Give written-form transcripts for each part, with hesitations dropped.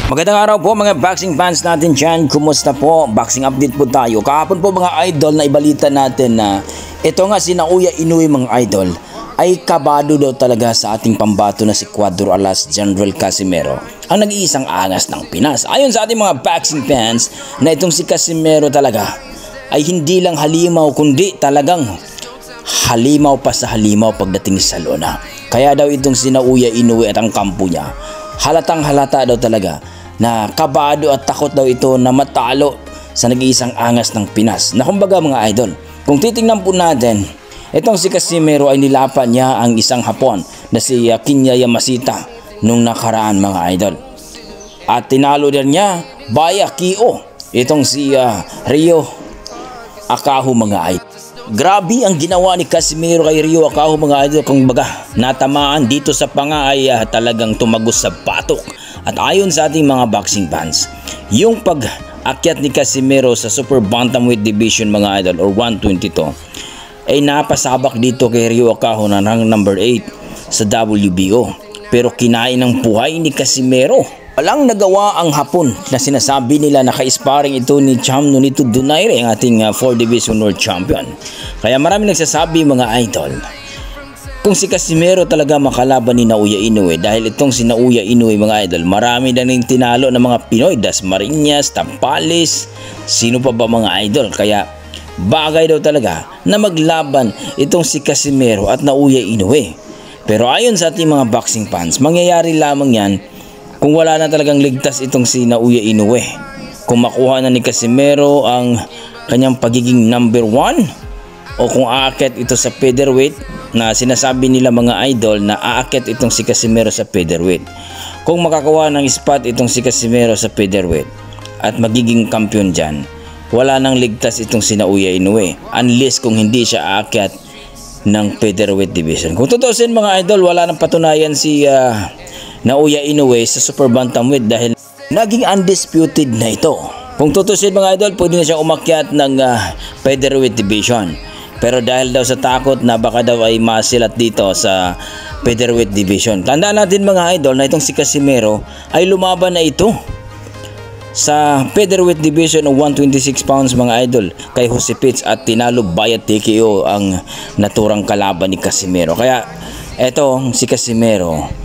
Magandang araw po mga boxing fans natin dyan. Kumusta po? Boxing update po tayo. Kahapon po mga idol na ibalita natin na ito nga si Naoya Inoue mga idol ay kabado daw talaga sa ating pambato na si Cuadro Alas General Casimero, ang nag-iisang angas ng Pinas. Ayon sa ating mga boxing fans na itong si Casimero talaga ay hindi lang halimaw kundi talagang halimaw pa sa halimaw pagdating sa lona. Kaya daw itong si Naoya Inoue at ang kampo niya halatang halata daw talaga na kabado at takot daw ito na matalo sa nag-iisang angas ng Pinas. Na kumbaga mga idol, kung titingnan po natin, itong si Casimero ay nilapan niya ang isang Hapon na si Kinya Yamashita nung nakaraan mga idol. At tinalo din niya Baya Kyo itong si Ryo Akahu mga idol. Grabe ang ginawa ni Casimero kay Ryo Akahu mga idol. Kung baga natamaan dito sa panga ay talagang tumagos sa patok. At ayon sa ating mga boxing fans, yung pag-akyat ni Casimero sa Super Bantamweight Division mga idol or 122 ay napasabak dito kay Ryo Akahu na rank number 8 sa WBO. Pero kinain ng buhay ni Casimero. Walang nagawa ang Hapon na sinasabi nila naka-sparring ito ni Cham Nonito Donaire, ang ating 4 Division World Champion. Kaya marami nagsasabi mga idol, kung si Casimero talaga makalaban ni Naoya Inoue, dahil itong si Naoya Inoue mga idol, marami na rin tinalo ng mga Pinoy, Dasmariñas, Tampales, sino pa ba mga idol. Kaya bagay daw talaga na maglaban itong si Casimero at Naoya Inoue. Pero ayon sa ating mga boxing fans, mangyayari lamang yan kung wala na talagang ligtas itong si Naoya Inoue. Kung makuha na ni Casimero ang kanyang pagiging number 1 o kung aakyat ito sa featherweight na sinasabi nila mga idol na aakyat itong si Casimero sa featherweight. Kung makakuha ng spot itong si Casimero sa featherweight at magiging kampiyon dyan, wala nang ligtas itong si Naoya Inoue unless kung hindi siya aakyat ng featherweight division. Kung tutusin mga idol, wala nang patunayan si Naoya Inoue sa Super Bantamweight dahil naging undisputed na ito. Kung tutusin mga idol, pwede na siya umakyat ng featherweight division. Pero dahil daw sa takot na baka daw ay masilat dito sa featherweight division. Tandaan natin mga idol na itong si Casimero ay lumaban na ito sa featherweight division of 126 pounds mga idol kay Jose Pitts at tinalo Baya TKO ang naturang kalaban ni Casimero. Kaya eto si Casimero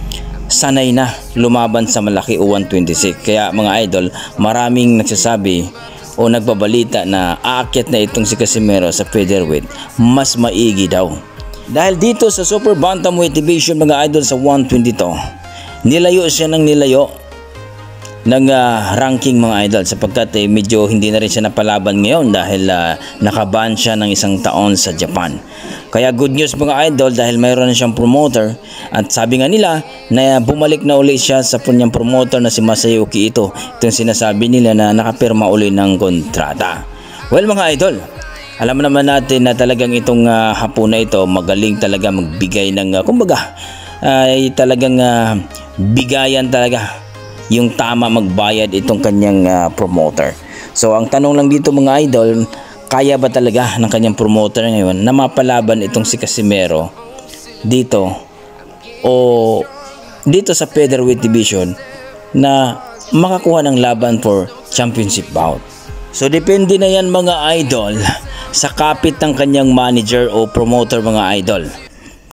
sanay na lumaban sa malaki o 126. Kaya mga idol, maraming nagsasabi o nagbabalita na aakyat na itong si Casimero sa featherweight, mas maigi daw. Dahil dito sa Super Bantamweight Division mga idol sa 122, nilayo siya ng nilayo ng ranking mga idol sapagkat medyo hindi na rin siya napalaban ngayon dahil nakaban siya ng isang taon sa Japan. Kaya good news mga idol dahil mayroon na siyang promoter at sabi nga nila na bumalik na uli siya sa punyang promoter na si Masayuki Ito. Itong sinasabi nila na nakapirma uli ng kontrata. Well mga idol, alam naman natin na talagang itong Hapon na ito magaling talaga magbigay ng kumbaga ay talagang bigayan talaga yung tama magbayad itong kanyang promoter. So ang tanong lang dito mga idol, kaya ba talaga ng kanyang promoter ngayon na mapalaban itong si Casimero dito o dito sa featherweight division na makakuha ng laban for championship bout? So depende na yan mga idol sa kapit ng kanyang manager o promoter mga idol.